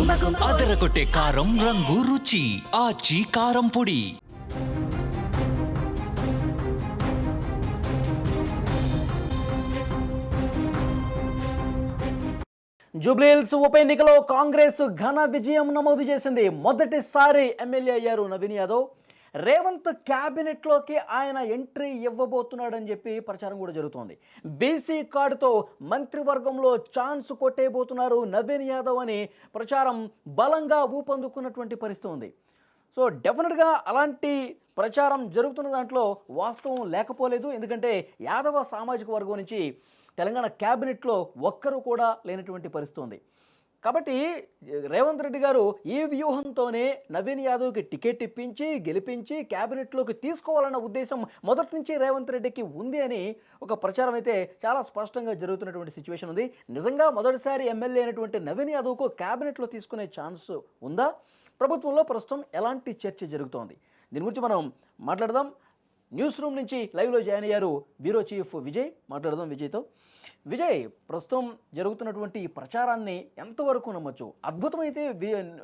అదరగొట్టే కారం రంగు రుచి ఆచి కారం పొడి. జూబ్లీహిల్స్ ఉప ఎన్నికలో కాంగ్రెస్ ఘన విజయం నమోదు చేసింది. మొదటిసారి ఎమ్మెల్యే అయ్యారు నవీన్ యాదవ్. రేవంత్ క్యాబినెట్లోకి ఆయన ఎంట్రీ ఇవ్వబోతున్నాడని చెప్పి ప్రచారం కూడా జరుగుతోంది. బీసీ కార్డుతో మంత్రివర్గంలో ఛాన్స్ కొట్టేయబోతున్నారు నవీన్ యాదవ్ అని ప్రచారం బలంగా ఊపందుకున్నటువంటి పరిస్థితి ఉంది. సో డెఫినెట్గా అలాంటి ప్రచారం జరుగుతున్న దాంట్లో వాస్తవం లేకపోలేదు. ఎందుకంటే యాదవ సామాజిక వర్గం నుంచి తెలంగాణ క్యాబినెట్లో ఒక్కరు కూడా లేనటువంటి పరిస్థితి ఉంది. కాబట్టి రేవంత్ రెడ్డి గారు ఈ వ్యూహంతోనే నవీన్ యాదవ్కి టికెట్ ఇప్పించి గెలిపించి క్యాబినెట్లోకి తీసుకోవాలన్న ఉద్దేశం మొదటి నుంచి రేవంత్ రెడ్డికి ఉంది అని ఒక ప్రచారం అయితే చాలా స్పష్టంగా జరుగుతున్నటువంటి సిచ్యువేషన్ ఉంది. నిజంగా మొదటిసారి ఎమ్మెల్యే అయినటువంటి నవీన్ యాదవ్కు క్యాబినెట్లో తీసుకునే ఛాన్స్ ఉందా? ప్రభుత్వంలో ప్రస్తుతం ఎలాంటి చర్చ జరుగుతోంది? దీని గురించి మనం మాట్లాడదాం. న్యూస్ రూమ్ నుంచి లైవ్లో జాయిన్ అయ్యారు బ్యూరో చీఫ్ విజయ్. మాట్లాడదాం విజయ్తో. విజయ్, ప్రస్తుతం జరుగుతున్నటువంటి ఈ ప్రచారాన్ని ఎంతవరకు నమ్మొచ్చు? అద్భుతమైతే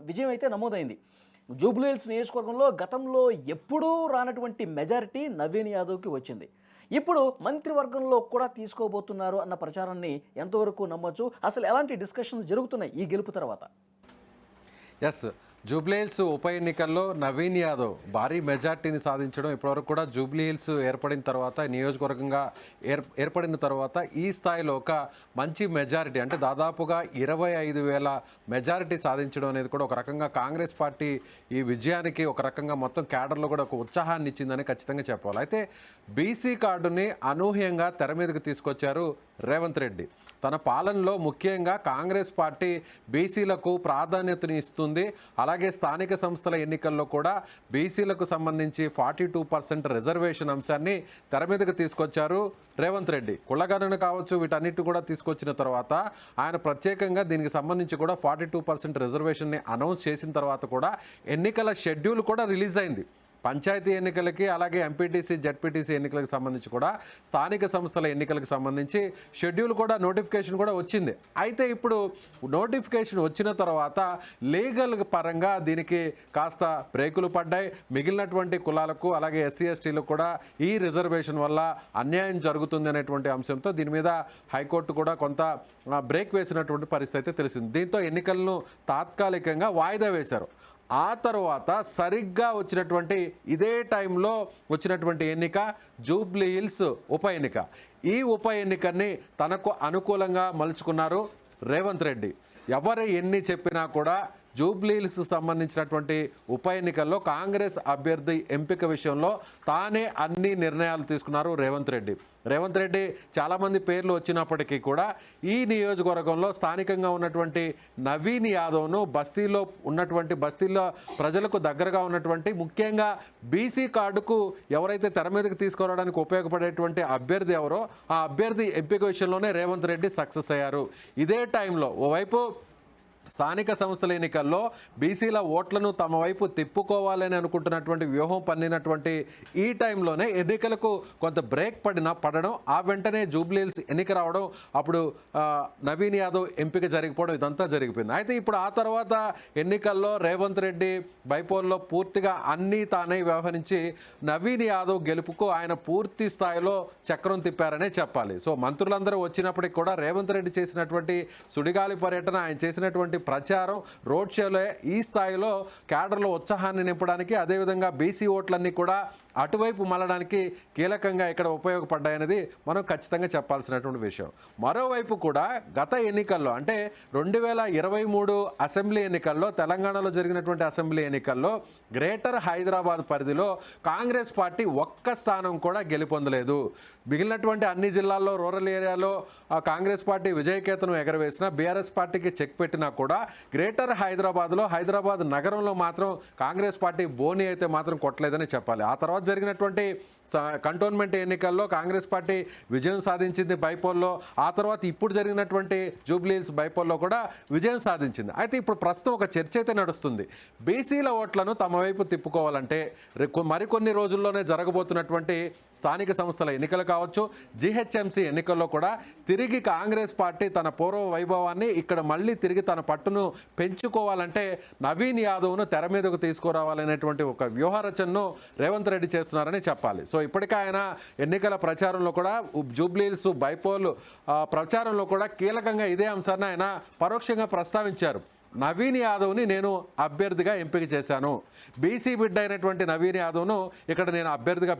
విజయం అయితే నమోదైంది. జూబ్లీహిల్స్ నియోజకవర్గంలో గతంలో ఎప్పుడూ రానటువంటి మెజారిటీ నవీన్ యాదవ్కి వచ్చింది. ఇప్పుడు మంత్రివర్గంలో కూడా తీసుకోబోతున్నారు అన్న ప్రచారాన్ని ఎంతవరకు నమ్మొచ్చు? అసలు ఎలాంటి డిస్కషన్స్ జరుగుతున్నాయి ఈ గెలుపు తర్వాత? ఎస్, జూబ్లీహిల్స్ ఉప ఎన్నికల్లో నవీన్ యాదవ్ భారీ మెజార్టీని సాధించడం ఇప్పటివరకు కూడా జూబ్లీహిల్స్ ఏర్పడిన తర్వాత నియోజకవర్గంగా ఏర్పడిన తర్వాత ఈ స్థాయిలో ఒక మంచి మెజారిటీ అంటే దాదాపుగా 25,000 మెజారిటీ సాధించడం అనేది కూడా ఒక రకంగా కాంగ్రెస్ పార్టీ ఈ విజయానికి ఒక రకంగా మొత్తం క్యాడర్లో కూడా ఒక ఉత్సాహాన్ని ఇచ్చిందని ఖచ్చితంగా చెప్పాలి. అయితే బీసీ కార్డుని అనూహ్యంగా తెర మీదకి తీసుకొచ్చారు రేవంత్ రెడ్డి. తన పాలనలో ముఖ్యంగా కాంగ్రెస్ పార్టీ బీసీలకు ప్రాధాన్యతని ఇస్తుంది. అలాగే స్థానిక సంస్థల ఎన్నికల్లో కూడా బీసీలకు సంబంధించి 42% రిజర్వేషన్ అంశాన్ని తెర మీదకి తీసుకొచ్చారు రేవంత్ రెడ్డి. కులగణన కావచ్చు, వీటన్నిటి కూడా తీసుకొచ్చిన తర్వాత ఆయన ప్రత్యేకంగా దీనికి సంబంధించి కూడా 42% రిజర్వేషన్ని అనౌన్స్ చేసిన తర్వాత కూడా ఎన్నికల షెడ్యూల్ కూడా రిలీజ్ అయింది. పంచాయతీ ఎన్నికలకి అలాగే ఎంపీటీసీ జెడ్పీటీసీ ఎన్నికలకు సంబంధించి కూడా స్థానిక సంస్థల ఎన్నికలకు సంబంధించి షెడ్యూల్ కూడా నోటిఫికేషన్ కూడా వచ్చింది. అయితే ఇప్పుడు నోటిఫికేషన్ వచ్చిన తర్వాత లీగల్ పరంగా దీనికి కాస్త బ్రేకులు పడ్డాయి. మిగిలినటువంటి కులాలకు అలాగే ఎస్సీ ఎస్టీలకు కూడా ఈ రిజర్వేషన్ వల్ల అన్యాయం జరుగుతుంది అనేటువంటి అంశంతో దీని మీద హైకోర్టు కూడా కొంత బ్రేక్ వేసినటువంటి పరిస్థితి తెలిసింది. దీంతో ఎన్నికలను తాత్కాలికంగా వాయిదా వేశారు. ఆ తర్వాత సరిగ్గా వచ్చినటువంటి ఇదే టైంలో వచ్చినటువంటి ఎన్నిక జూబ్లీహిల్స్ ఉప ఎన్నిక. ఈ ఉప ఎన్నికని తనకు అనుకూలంగా మలుచుకున్నారు రేవంత్ రెడ్డి. ఎవరు ఎన్ని చెప్పినా కూడా జూబ్లీహిల్స్ సంబంధించినటువంటి ఉప ఎన్నికల్లో కాంగ్రెస్ అభ్యర్థి ఎంపిక విషయంలో తానే అన్ని నిర్ణయాలు తీసుకున్నారు రేవంత్ రెడ్డి. రేవంత్ రెడ్డి చాలామంది పేర్లు వచ్చినప్పటికీ కూడా ఈ నియోజకవర్గంలో స్థానికంగా ఉన్నటువంటి నవీన్ యాదవ్ను బస్తీలో ప్రజలకు దగ్గరగా ఉన్నటువంటి ముఖ్యంగా బీసీ కార్డుకు ఎవరైతే తెర మీదకి తీసుకురావడానికి ఉపయోగపడేటువంటి అభ్యర్థి ఎవరో ఆ అభ్యర్థి ఎంపిక విషయంలోనే రేవంత్ రెడ్డి సక్సెస్ అయ్యారు. ఇదే టైంలో ఓవైపు స్థానిక సంస్థల ఎన్నికల్లో బీసీల ఓట్లను తమ వైపు తిప్పుకోవాలని అనుకుంటున్నటువంటి వ్యూహం పన్నినటువంటి ఈ టైంలోనే ఎన్నికలకు కొంత బ్రేక్ పడడం, ఆ వెంటనే జూబ్లీహిల్స్ ఎన్నిక రావడం, అప్పుడు నవీన్ యాదవ్ ఎంపిక జరిగిపోవడం, ఇదంతా జరిగిపోయింది. అయితే ఇప్పుడు ఆ తర్వాత ఎన్నికల్లో రేవంత్ రెడ్డి బైపోల్లో పూర్తిగా అన్నీ తానే వ్యవహరించి నవీన్ యాదవ్ గెలుపుకు ఆయన పూర్తి స్థాయిలో చక్రం తిప్పారనే చెప్పాలి. సో మంత్రులందరూ వచ్చినప్పటికి కూడా రేవంత్ రెడ్డి చేసినటువంటి సుడిగాలి పర్యటన, ఆయన చేసినటువంటి ప్రచారం, రోడ్ షోలో ఈ స్థాయిలో క్యాడర్లో ఉత్సాహాన్ని నింపడానికి, అదేవిధంగా బీసీ ఓట్లన్నీ కూడా అటువైపు మళ్ళడానికి కీలకంగా ఇక్కడ ఉపయోగపడ్డాయనేది మనం ఖచ్చితంగా చెప్పాల్సినటువంటి విషయం. మరోవైపు కూడా గత ఎన్నికల్లో అంటే 2023 అసెంబ్లీ ఎన్నికల్లో, తెలంగాణలో జరిగినటువంటి అసెంబ్లీ ఎన్నికల్లో గ్రేటర్ హైదరాబాద్ పరిధిలో కాంగ్రెస్ పార్టీ ఒక్క స్థానం కూడా గెలుపొందలేదు. మిగిలినటువంటి అన్ని జిల్లాల్లో రూరల్ ఏరియాలో కాంగ్రెస్ పార్టీ విజయకేతనం ఎగరవేసిన, బీఆర్ఎస్ పార్టీకి చెక్ పెట్టినా కూడా గ్రేటర్ హైదరాబాద్లో, హైదరాబాద్ నగరంలో మాత్రం కాంగ్రెస్ పార్టీ బోని అయితే మాత్రం కొట్టలేదని చెప్పాలి. ఆ తర్వాత జరిగినటువంటి కంటోన్మెంట్ ఎన్నికల్లో కాంగ్రెస్ పార్టీ విజయం సాధించింది బైపోల్లో. ఆ తర్వాత ఇప్పుడు జరిగినటువంటి జూబ్లీహిల్స్ బైపోల్లో కూడా విజయం సాధించింది. అయితే ఇప్పుడు ప్రస్తుతం ఒక చర్చ అయితే నడుస్తుంది. బీసీల ఓట్లను తమ వైపు తిప్పుకోవాలంటే మరికొన్ని రోజుల్లోనే జరగబోతున్నటువంటి స్థానిక సంస్థల ఎన్నికలు కావచ్చు, జీహెచ్ఎంసీ ఎన్నికల్లో కూడా తిరిగి కాంగ్రెస్ పార్టీ తన పూర్వ వైభవాన్ని ఇక్కడ మళ్ళీ తిరిగి తన పట్టును పెంచుకోవాలంటే నవీన్ యాదవ్ను తెర మీదకు తీసుకురావాలనేటువంటి ఒక వ్యూహరచనను రేవంత్ రెడ్డి చేస్తున్నారని చెప్పాలి. సో ఇప్పటికే ఆయన ఎన్నికల ప్రచారంలో కూడా జూబ్లీహిల్స్ బైపోల్ ప్రచారంలో కూడా కీలకంగా ఇదే అంశాన్ని ఆయన పరోక్షంగా ప్రస్తావించారు. నవీన్ యాదవ్ని నేను అభ్యర్థిగా ఎంపిక చేశాను, బీసీ బిడ్డ అయినటువంటి నవీన్ యాదవ్ను ఇక్కడ నేను అభ్యర్థిగా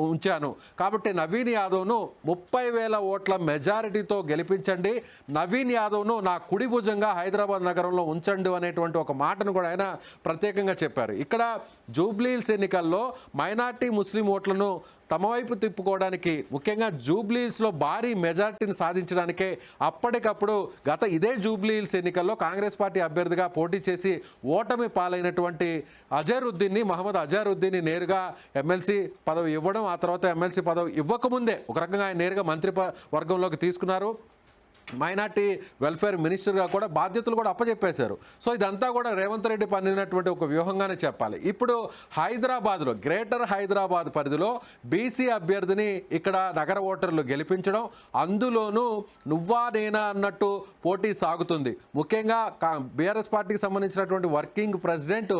ఉంచాను, కాబట్టి నవీన్ యాదవ్ను 30,000 ఓట్ల మెజారిటీతో గెలిపించండి, నవీన్ యాదవ్ను నా కుడి భుజంగా హైదరాబాద్ నగరంలో ఉంచండి అనేటువంటి ఒక మాటను కూడా ఆయన ప్రత్యేకంగా చెప్పారు. ఇక్కడ జూబ్లీహిల్స్ ఎన్నికల్లో మైనార్టీ ముస్లిం ఓట్లను తమ వైపు తిప్పుకోవడానికి, ముఖ్యంగా జూబ్లీహిల్స్లో భారీ మెజార్టీని సాధించడానికే అప్పటికప్పుడు ఇదే జూబ్లీహిల్స్ ఎన్నికల్లో కాంగ్రెస్ పార్టీ అభ్యర్థిగా పోటీ చేసి ఓటమి పాలైనటువంటి మహమ్మద్ అజారుద్దీన్ని నేరుగా ఎమ్మెల్సీ పదవి ఇవ్వడం, ఆ తర్వాత ఎమ్మెల్సీ పదవి ఇవ్వకముందే ఒక రకంగా ఆయన నేరుగా మంత్రి వర్గంలోకి తీసుకున్నారు. మైనార్టీ వెల్ఫేర్ మినిస్టర్గా కూడా బాధ్యతలు కూడా అప్పచెప్పేశారు. సో ఇదంతా కూడా రేవంత్ రెడ్డి పన్నినటువంటి ఒక వ్యూహంగానే చెప్పాలి. ఇప్పుడు హైదరాబాద్లో, గ్రేటర్ హైదరాబాద్ పరిధిలో బీసీ అభ్యర్థిని ఇక్కడ నగర ఓటర్లు గెలిపించడం, అందులోనూ నువ్వా నేనా అన్నట్టు పోటీ సాగుతుంది. ముఖ్యంగా బీఆర్ఎస్ పార్టీకి సంబంధించినటువంటి వర్కింగ్ ప్రెసిడెంట్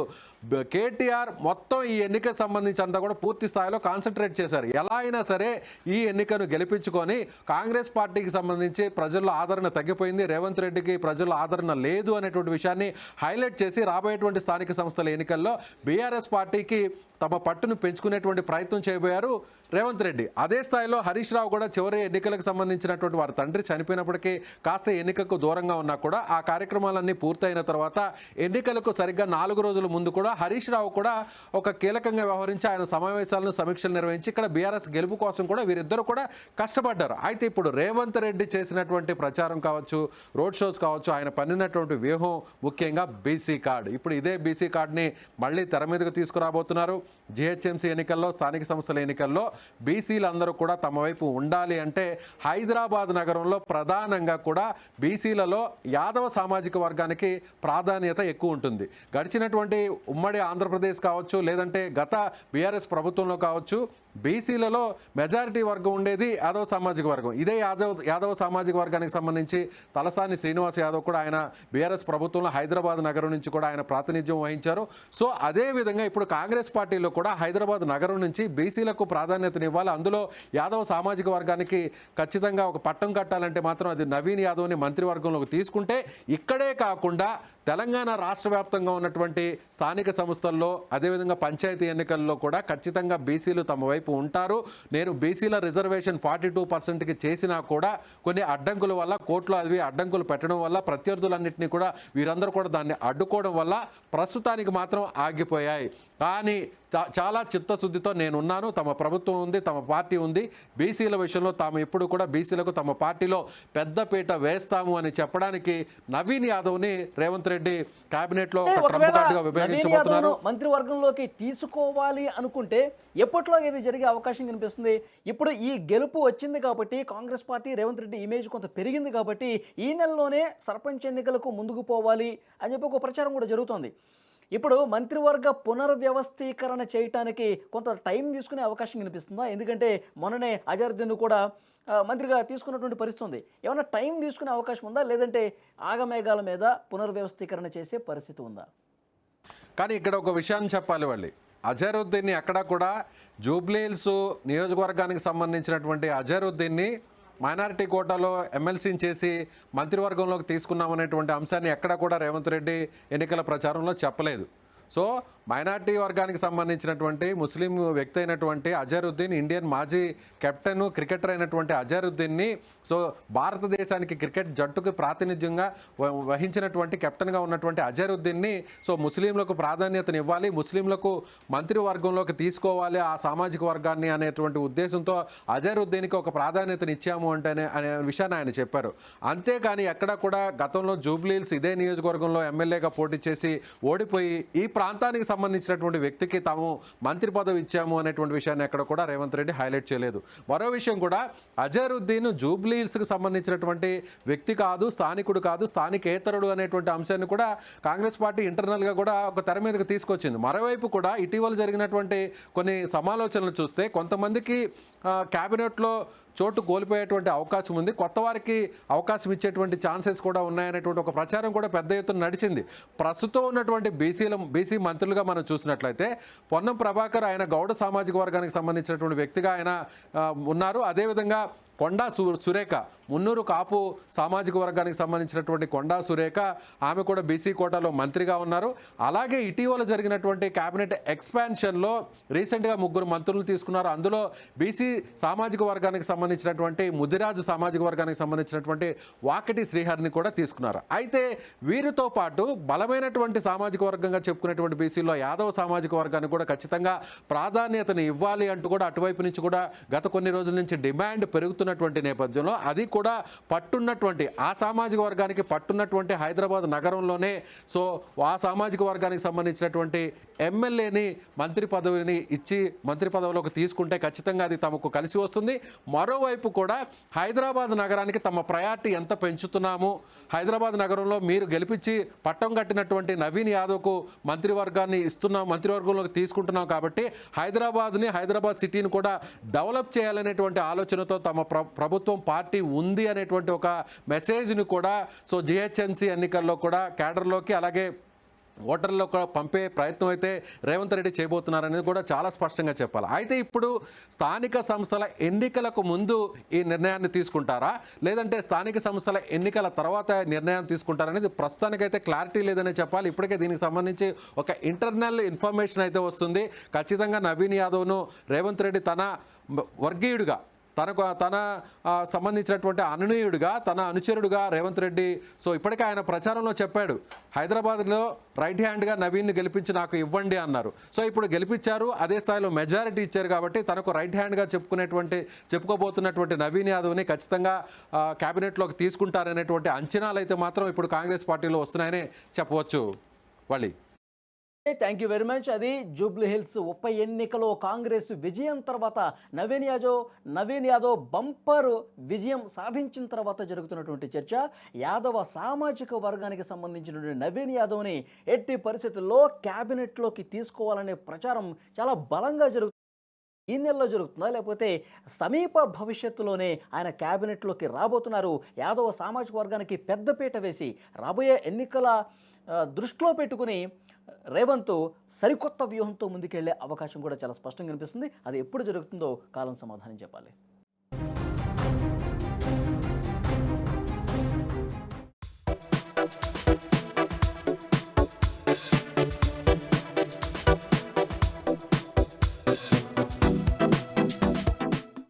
కేటీఆర్ మొత్తం ఈ ఎన్నికకు సంబంధించి అంతా కూడా పూర్తి స్థాయిలో కాన్సన్ట్రేట్ చేశారు. ఎలా అయినా సరే ఈ ఎన్నికను గెలిపించుకొని, కాంగ్రెస్ పార్టీకి సంబంధించి ప్రజల్లో ఆదరణ తగ్గిపోయింది, రేవంత్ రెడ్డికి ప్రజల్లో ఆదరణ లేదు అనేటువంటి విషయాన్ని హైలైట్ చేసి రాబోయేటువంటి స్థానిక సంస్థల ఎన్నికల్లో బీఆర్ఎస్ పార్టీకి తమ పట్టును పెంచుకునేటువంటి ప్రయత్నం చేయబోయారు రేవంత్ రెడ్డి. అదే స్థాయిలో హరీష్ రావు కూడా చివరి ఎన్నికలకు సంబంధించినటువంటి వారి తండ్రి చనిపోయినప్పటికీ కాస్త ఎన్నికకు దూరంగా ఉన్నా కూడా ఆ కార్యక్రమాలన్నీ పూర్తయిన తర్వాత ఎన్నికలకు సరిగ్గా 4 రోజుల ముందు కూడా హరీష్ రావు కూడా ఒక కీలకంగా వ్యవహరించి ఆయన సమావేశాలను సమీక్షలు నిర్వహించి ఇక్కడ బీఆర్ఎస్ గెలుపు కోసం కూడా వీరిద్దరు కూడా కష్టపడ్డారు. అయితే ఇప్పుడు రేవంత్ రెడ్డి చేసినటువంటి ప్రచారం కావచ్చు, రోడ్ షోస్ కావచ్చు, ఆయన పన్నినటువంటి వ్యూహం ముఖ్యంగా బీసీ కార్డు. ఇప్పుడు ఇదే బీసీ కార్డుని మళ్ళీ తెర మీదకు తీసుకురాబోతున్నారు. జిహెచ్ఎంసీ ఎన్నికల్లో, స్థానిక సంస్థల ఎన్నికల్లో బీసీలందరూ కూడా తమ వైపు ఉండాలి అంటే హైదరాబాద్ నగరంలో ప్రధానంగా కూడా బీసీలలో యాదవ సామాజిక వర్గానికి ప్రాధాన్యత ఎక్కువ ఉంటుంది. గడిచినటువంటి ఉమ్మడి ఆంధ్రప్రదేశ్ కావచ్చు, లేదంటే గత బీఆర్ఎస్ ప్రభుత్వంలో కావచ్చు, బీసీలలో మెజారిటీ వర్గం ఉండేది యాదవ సామాజిక వర్గం. ఇదే యాదవ సామాజిక వర్గానికి సంబంధించి తలసాని శ్రీనివాస్ యాదవ్ కూడా ఆయన బీఆర్ఎస్ ప్రభుత్వంలో హైదరాబాద్ నగరం నుంచి కూడా ఆయన ప్రాతినిధ్యం వహించారు. సో అదేవిధంగా ఇప్పుడు కాంగ్రెస్ పార్టీలో కూడా హైదరాబాద్ నగరం నుంచి బీసీలకు ప్రాధాన్యతనివ్వాలి, అందులో యాదవ సామాజిక వర్గానికి ఖచ్చితంగా ఒక పట్టం కట్టాలంటే మాత్రం అది నవీన్ యాదవ్ని మంత్రివర్గంలోకి తీసుకుంటే, ఇక్కడే కాకుండా తెలంగాణ రాష్ట్ర వ్యాప్తంగా ఉన్నటువంటి స్థానిక సంస్థల్లో, అదేవిధంగా పంచాయతీ ఎన్నికల్లో కూడా ఖచ్చితంగా బీసీలు తమ వైపు ఉంటారు. నేను బీసీల రిజర్వేషన్ 42%కి చేసినా కూడా కొన్ని అడ్డంకుల వల్ల, కోర్టులో అవి అడ్డంకులు పెట్టడం వల్ల, ప్రత్యర్థులన్నింటినీ కూడా వీరందరూ కూడా దాన్ని అడ్డుకోవడం వల్ల ప్రస్తుతానికి మాత్రం ఆగిపోయాయి. కానీ చాలా చిత్తశుద్ధితో నేనున్నాను, తమ ప్రభుత్వం ఉంది, తమ పార్టీ ఉంది, బీసీల విషయంలో తాము ఎప్పుడు కూడా బీసీలకు తమ పార్టీలో పెద్దపీట వేస్తాము అని చెప్పడానికి నవీన్ యాదవ్ని రేవంత్ రెడ్డి కేబినెట్లో ఒక ట్రంప్ కార్డుగా విభజించబోతున్నారు. మంత్రివర్గంలోకి తీసుకోవాలి అనుకుంటే ఎప్పట్లో ఇది జరిగే అవకాశం కనిపిస్తుంది. ఇప్పుడు ఈ గెలుపు వచ్చింది కాబట్టి, కాంగ్రెస్ పార్టీ రేవంత్ రెడ్డి ఇమేజ్ కొంత పెరిగింది కాబట్టి ఈ నెలలోనే సర్పంచ్ ఎన్నికలకు ముందుకు పోవాలి అని చెప్పి ఒక ప్రచారం కూడా జరుగుతోంది. ఇప్పుడు మంత్రివర్గ పునర్వ్యవస్థీకరణ చేయటానికి కొంత టైం తీసుకునే అవకాశం కనిపిస్తుందా? ఎందుకంటే మొన్ననే అజరుద్దీన్ కూడా మంత్రిగా తీసుకున్నటువంటి పరిస్థితి ఉంది. ఏమైనా టైం తీసుకునే అవకాశం ఉందా, లేదంటే ఆగమేఘాల మీద పునర్వ్యవస్థీకరణ చేసే పరిస్థితి ఉందా? కానీ ఇక్కడ ఒక విషయాన్ని చెప్పాలి, వాళ్ళు అజరుద్దీన్ని ఎక్కడా కూడా జూబ్లీహిల్స్ నియోజకవర్గానికి సంబంధించినటువంటి అజరుద్దీన్ని మైనారిటీ కోటాలో ఎమ్మెల్సీని చేసి మంత్రివర్గంలోకి తీసుకున్నామనేటువంటి అంశాన్ని ఎక్కడా కూడా రేవంత్ రెడ్డి ఎన్నికల ప్రచారంలో చెప్పలేదు. సో మైనార్టీ వర్గానికి సంబంధించినటువంటి ముస్లిం వ్యక్తి అయినటువంటి అజరుద్దీన్, ఇండియన్ మాజీ కెప్టెన్, క్రికెటర్ అయినటువంటి అజరుద్దీన్ని, సో భారతదేశానికి క్రికెట్ జట్టుకు ప్రాతినిధ్యంగా వహించినటువంటి కెప్టెన్గా ఉన్నటువంటి అజరుద్దీన్ని సో ముస్లింలకు ప్రాధాన్యతనివ్వాలి, ముస్లింలకు మంత్రివర్గంలోకి తీసుకోవాలి ఆ సామాజిక వర్గాన్ని అనేటువంటి ఉద్దేశంతో అజరుద్దీన్కి ఒక ప్రాధాన్యతనిచ్చాము అంటే అనే విషయాన్ని ఆయన చెప్పారు. అంతేకాని ఎక్కడా కూడా గతంలో జూబ్లీహిల్స్ ఇదే నియోజకవర్గంలో ఎమ్మెల్యేగా పోటీ చేసి ఓడిపోయి ఈ ప్రాంతానికి సంబంధించినటువంటి వ్యక్తికి తాము మంత్రి పదవి ఇచ్చాము అనేటువంటి విషయాన్ని ఎక్కడ కూడా రేవంత్ రెడ్డి హైలైట్ చేయలేదు. మరో విషయం కూడా, అజరుద్దీన్ జూబ్లీహిల్స్కి సంబంధించినటువంటి వ్యక్తి కాదు, స్థానికుడు కాదు, స్థానికేతరుడు అనేటువంటి అంశాన్ని కూడా కాంగ్రెస్ పార్టీ ఇంటర్నల్గా కూడా ఒక తెర మీదకి తీసుకొచ్చింది. మరోవైపు కూడా ఇటీవల జరిగినటువంటి కొన్ని సమాలోచనలు చూస్తే కొంతమందికి క్యాబినెట్లో చోటు కోల్పోయేటువంటి అవకాశం ఉంది, కొత్త వారికి అవకాశం ఇచ్చేటువంటి ఛాన్సెస్ కూడా ఉన్నాయనేటువంటి ఒక ప్రచారం కూడా పెద్ద ఎత్తున నడిచింది. ప్రస్తుతం ఉన్నటువంటి బీసీ మంత్రులుగా మనం చూసినట్లయితే పొన్నం ప్రభాకర్ ఆయన గౌడ సామాజిక వర్గానికి సంబంధించినటువంటి వ్యక్తిగా ఆయన ఉన్నారు. అదేవిధంగా కొండా సురేఖ మున్నూరు కాపు సామాజిక వర్గానికి సంబంధించినటువంటి కొండా సురేఖ ఆమె కూడా బీసీ కోటాలో మంత్రిగా ఉన్నారు. అలాగే ఇటీవల జరిగినటువంటి కేబినెట్ ఎక్స్పాన్షన్లో రీసెంట్గా 3 మంత్రులు తీసుకున్నారు. అందులో బీసీ సామాజిక వర్గానికి సంబంధించినటువంటి ముదిరాజు సామాజిక వర్గానికి సంబంధించినటువంటి వాకటి శ్రీహరిని కూడా తీసుకున్నారు. అయితే వీరితో పాటు బలమైనటువంటి సామాజిక వర్గంగా చెప్పుకునేటువంటి బీసీలో యాదవ సామాజిక వర్గానికి కూడా ఖచ్చితంగా ప్రాధాన్యతను ఇవ్వాలి అంటూ కూడా అటువైపు నుంచి కూడా గత కొన్ని రోజుల నుంచి డిమాండ్ పెరుగుతున్నటువంటి నేపథ్యంలో అది కూడా పట్టున్నటువంటి ఆ సామాజిక వర్గానికి పట్టున్నటువంటి హైదరాబాద్ నగరంలోనే సో ఆ సామాజిక వర్గానికి సంబంధించినటువంటి ఎమ్మెల్యేని మంత్రి పదవిని ఇచ్చి మంత్రి పదవిలోకి తీసుకుంటే ఖచ్చితంగా అది తమకు కలిసి వస్తుంది. మరోవైపు కూడా హైదరాబాద్ నగరానికి తమ ప్రయారిటీ ఎంత పెంచుతున్నాము, హైదరాబాద్ నగరంలో మీరు గెలిపించి పట్టం కట్టినటువంటి నవీన్ యాదవ్కు మంత్రివర్గాన్ని ఇస్తున్నాం, మంత్రివర్గంలోకి తీసుకుంటున్నాం కాబట్టి హైదరాబాద్ సిటీని కూడా డెవలప్ చేయాలనేటువంటి ఆలోచనతో తమ ప్రభుత్వం పార్టీ ఉంది అనేటువంటి ఒక మెసేజ్ని కూడా సో జిహెచ్ఎంసీ ఎన్నికల్లో కూడా కేడర్లోకి అలాగే ఓటర్లో కూడా పంపే ప్రయత్నం అయితే రేవంత్ రెడ్డి చేయబోతున్నారనేది కూడా చాలా స్పష్టంగా చెప్పాలి. అయితే ఇప్పుడు స్థానిక సంస్థల ఎన్నికలకు ముందు ఈ నిర్ణయాన్ని తీసుకుంటారా, లేదంటే స్థానిక సంస్థల ఎన్నికల తర్వాత నిర్ణయం తీసుకుంటారనేది ప్రస్తుతానికైతే క్లారిటీ లేదనే చెప్పాలి. ఇప్పటికే దీనికి సంబంధించి ఒక ఇంటర్నల్ ఇన్ఫర్మేషన్ అయితే వస్తుంది. ఖచ్చితంగా నవీన్ యాదవ్ను రేవంత్ రెడ్డి తన వర్గీయుడిగా తన సంబంధించినటువంటి అనునీయుడిగా తన అనుచరుడుగా రేవంత్ రెడ్డి సో ఇప్పటికే ఆయన ప్రచారంలో చెప్పాడు, హైదరాబాద్లో రైట్ హ్యాండ్గా నవీన్ని గెలిపించి నాకు ఇవ్వండి అన్నారు. సో ఇప్పుడు గెలిపించారు, అదే స్థాయిలో మెజారిటీ ఇచ్చారు కాబట్టి తనకు రైట్ హ్యాండ్గా చెప్పుకోబోతున్నటువంటి నవీన్ యాదవ్ని ఖచ్చితంగా క్యాబినెట్లోకి తీసుకుంటారనేటువంటి అంచనాలు అయితే మాత్రం ఇప్పుడు కాంగ్రెస్ పార్టీలో వస్తున్నాయని చెప్పవచ్చు. Valli thank you very much. అది జూబ్లీ హిల్స్ ఉప ఎన్నికలో కాంగ్రెస్ విజయం తర్వాత నవీన్ యాదవ్ బంపర్ విజయం సాధించిన తర్వాత జరుగుతున్నటువంటి చర్చ. యాదవ సామాజిక వర్గానికి సంబంధించినటువంటి నవీన్ యాదవ్ని ఎట్టి పరిస్థితుల్లో క్యాబినెట్లోకి తీసుకోవాలనే ప్రచారం చాలా బలంగా జరుగుతుంది. ఈ నెలలో జరుగుతుందా లేకపోతే సమీప భవిష్యత్తులోనే ఆయన క్యాబినెట్లోకి రాబోతున్నారు? యాదవ సామాజిక వర్గానికి పెద్దపీట వేసి రాబోయే ఎన్నికల దృష్టిలో పెట్టుకుని రేవంత్ సరికొత్త వ్యూహంతో ముందుకెళ్లే అవకాశం కూడా చాలా స్పష్టంగా కనిపిస్తుంది. అది ఎప్పుడు జరుగుతుందో కాలం సమాధానం చెప్పాలి.